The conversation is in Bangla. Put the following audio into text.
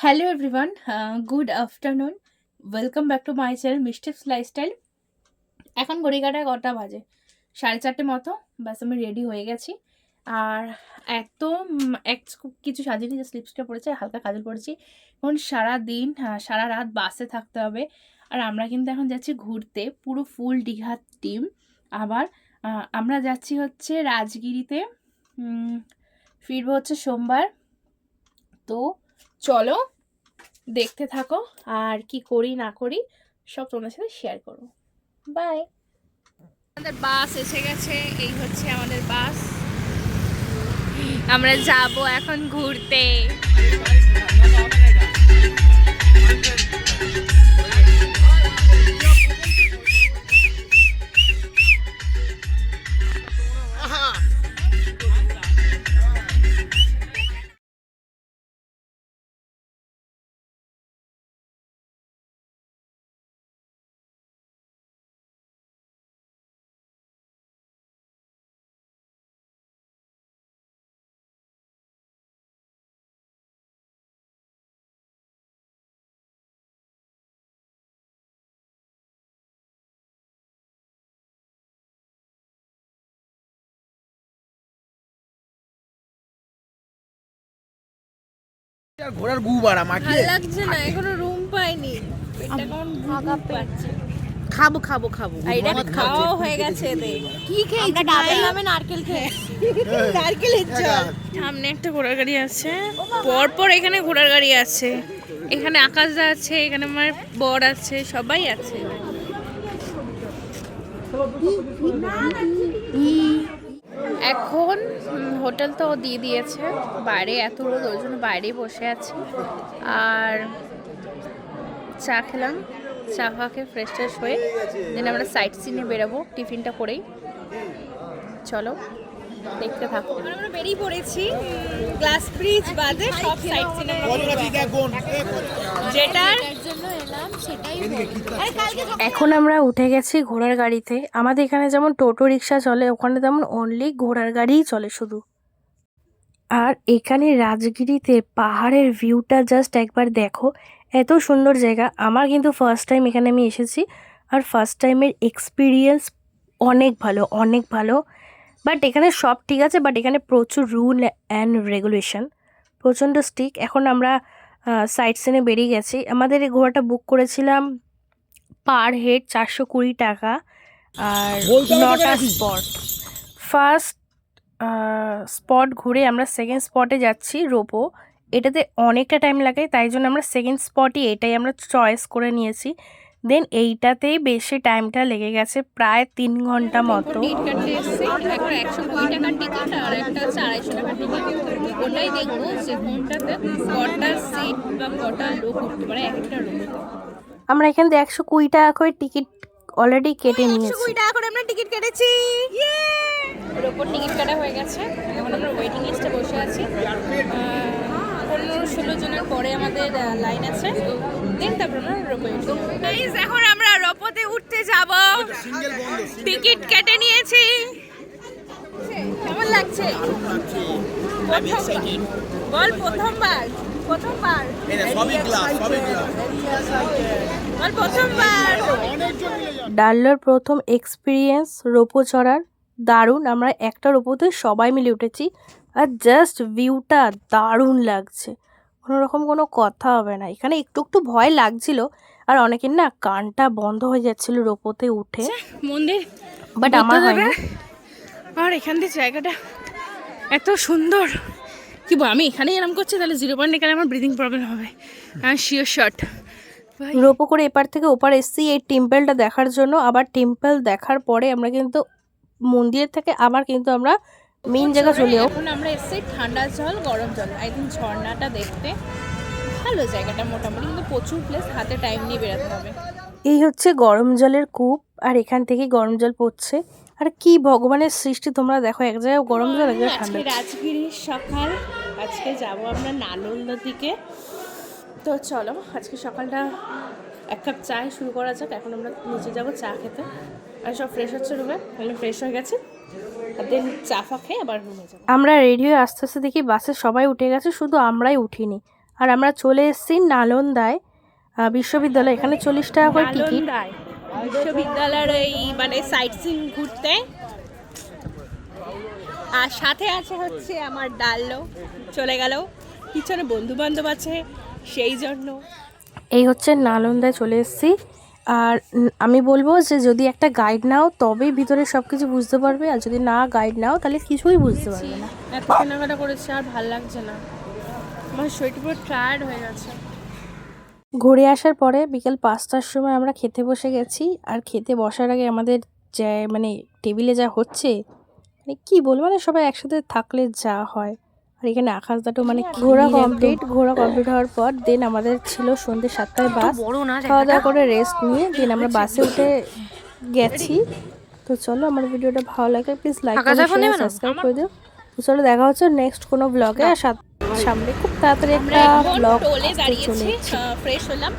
Hello everyone, good afternoon. Welcome back to my channel mistakes lifestyle. এখন ঘড়িকাটায় কটা বাজে? 4:30 মতো। ব্যাস আমি রেডি হয়ে গেছি। আর একদম কিছু সাজিয়ে যে স্লিপসটা পড়েছে, হালকা কাজল পড়েছি। এখন সারাদিন সারা রাত বাসে থাকতে হবে। আর আমরা কিন্তু এখন যাচ্ছি ঘুরতে, পুরো ফুল দীঘার টিম। আবার আমরা যাচ্ছি হচ্ছে রাজগিরিতে, ফিরবো হচ্ছে সোমবার। তো চলো দেখতে থাকো, আর কি করি না করি সব তোমাদের সাথে শেয়ার করবো। বাই। আমাদের বাস এসে গেছে, এই হচ্ছে আমাদের বাস। আমরা যাব এখন ঘুরতে। ঘোড়ার গু বাড়া মাখিয়ে ভালো লাগছে না, এখনো রুম পাইনি। পেটটা কেমন ভাগা পাচ্ছে। খাবো খাবো খাবো আর এটা খাওয়াও হয়ে গেছে এদের। কি খেয়েছি? ডাবের নামে নারকেল খেয়েছি। নারকেলের জল। সামনে একটা ঘোড়ার গাড়ি আছে, পরপর এখানে ঘোড়ার গাড়ি আছে। এখানে আকাশদা আছে, এখানে আমার বর আছে, সবাই আছে। এখন হোটেল তো দিয়ে দিয়েছে, বাইরে এত রোদ, ওই জন্য বাইরেই বসে আছি। আর চা খেলাম, চা খাওয়াকে ফ্রেশ ট্রেশ হয়ে দেন আমরা সাইট সিনে বেরোবো টিফিনটা করেই। চলো দেখতে থাকো। আমরা বেরিয়ে পড়েছি, গ্লাস ব্রিজ বাদে সব সাইট সিনে যেটার জন্য এলাম সেটাই। এখন আমরা উঠে গেছি ঘোড়ার গাড়িতে। আমাদের এখানে যেমন টোটো রিক্সা চলে, ওখানে তেমন অনলি ঘোড়ার গাড়িই চলে শুধু। আর এখানে রাজগিরিতে পাহাড়ের ভিউটা জাস্ট একবার দেখো, এত সুন্দর জায়গা। আমার কিন্তু ফার্স্ট টাইম এখানে আমি এসেছি, আর ফার্স্ট টাইমের এক্সপিরিয়েন্স অনেক ভালো, অনেক ভালো। বাট এখানে সব ঠিক আছে, বাট এখানে প্রচুর রুল অ্যান্ড রেগুলেশন, প্রচণ্ড স্ট্রিক্ট। এখন আমরা সাইট সিনে বেরিয়ে গেছি। আমাদের এই ঘোড়াটা বুক করেছিলাম পার হেড 420 টাকা, আর 9টা স্পট। ফার্স্ট স্পট ঘুরে আমরা সেকেন্ড স্পটে যাচ্ছি, রোপো। এটাতে অনেকটা টাইম লাগে, তাই জন্য আমরা সেকেন্ড স্পটই এটাই আমরা চয়েস করে নিয়েছি। দেন এইটাতেই বেশি টাইমটা লেগে গেছে, প্রায় 3 ঘন্টা মতো। আমরা এখান থেকে 120 টাকা করে টিকিট অলরেডি কেটে নিয়েছি। 120 টাকা করে আমরা টিকিট কেটেছি। ওর ওপর টিকিট কাটা হয়ে গেছে, এখন আমরা ওয়েটিং লিস্টে বসে আছি। 15-16 জনের পরে আমাদের লাইন আছে, দেন তারপর আমরা রোপোয় উঠবো। গাইস, এখন আমরা রোপোতে উঠতে যাব, টিকিট কেটে নিয়েছি। কেমন লাগছে? বল প্রথমবার, প্রথমবার প্রথমবার ডাল্লোর প্রথম এক্সপিরিয়েন্স রোপো চড়ার। দারুণ, আমরা একটা রোপোতে সবাই মিলে উঠেছি, আর জাস্ট ভিউটা দারুণ লাগছে, কোনোরকম কোনো কথা হবে না। এখানে একটু একটু ভয় লাগছিল, আর অনেকের না কানটা বন্ধ হয়ে যাচ্ছিল রোপোতে উঠে, মন্দির, বাট আমার হয়নি। আর এখান থেকে জায়গাটা এত সুন্দর, কি আমি এখানেই এরকম করছি, তাহলে 0 পয়েন্ট এখানে আমার ব্রিদিং প্রবলেম হবে। Sure shot. রোপো করে এপার থেকে ওপার এসছি এই টেম্পলটা দেখার জন্য। আবার টেম্পল দেখার পরে আমরা কিন্তু মন্দিরের থেকে আবার কিন্তু আমরা মেইন জায়গা চলে যাবো। এখন আমরা এসছি ঠান্ডা জল গরম জল, আই থিঙ্ক ঝর্ণাটা দেখতে ভালো জায়গাটা মোটামুটি, কিন্তু প্রচুর প্লেস, হাতে টাইম নিয়ে বেরোতে হবে। এই হচ্ছে গরম জলের কূপ, আর এখান থেকে গরম জল পড়ছে। আর কি ভগবানের সৃষ্টি, তোমরা দেখো, এক জায়গায় গরম জল, এক জায়গায় ঠান্ডা। রাজগিরির সকাল, আজকে যাব আমরা নালন্দা দিকে। তো চলো আজকে সকালটা 1 কাপ চায় শুরু করা যাক। এখন আমরা নিচে যাবো চা খেতে, আর সব ফ্রেশ হচ্ছে রুমে, আমি ফ্রেশ হয়ে গেছি, আর দেন চা ফা খেয়ে আবার রুমে যাবো। আমরা রেডি হয়ে আস্তে আস্তে দেখি বাসে সবাই উঠে গেছে, শুধু আমরাই উঠিনি। আর আমরা চলে এসেছি নালন্দায় বিশ্ববিদ্যালয়। এখানে 40 টাকা করে টিকিট। নালন্দায় বিশ্ববিদ্যালয়ের এই মানে সাইট সিন ঘুরতে। আর সাথে আছে হচ্ছে আমার ডাল্লো, চলে গেল, পিছনে বন্ধু বান্ধব আছে সেই জন্য। এই হচ্ছে নালন্দায় চলে এসেছি। আর আমি বলবো যে যদি একটা গাইড নাও তবেই ভিতরে সব কিছু বুঝতে পারবে, আর যদি না গাইড নাও তাহলে কিছুই বুঝতে পারবে না। এত কেনাকাটা করেছে আর ভাল লাগছে না, আমার শরীরটা পুরো টায়ার্ড হয়ে গেছে। ঘুরে আসার পরে বিকেল 5টার সময় আমরা খেতে বসে গেছি। আর খেতে বসার আগে আমাদের যে মানে টেবিলে যা হচ্ছে মানে কি বলবো, মানে সবাই একসাথে থাকলে যা হয়। আর এখানে আকাশদাটু মানে ঘোরা কমপ্লিট হওয়ার পর দেন আমাদের ছিল সন্ধ্যে 7টায় বাস। খাওয়া দাওয়া করে রেস্ট নিয়ে দেন আমরা বাসে উঠে গেছি। তো চলো, আমার ভিডিওটা ভালো লাগলে প্লিজ লাইক করে সাবস্ক্রাইব করে দিও। তো চলো দেখা হচ্ছে নেক্সট কোনো ব্লগে। আর সামনে খুব তাড়াতাড়ি একটা ব্লগ টোলে চলে দাঁড়িয়েছি, এসেছে। ফ্রেশ হলাম।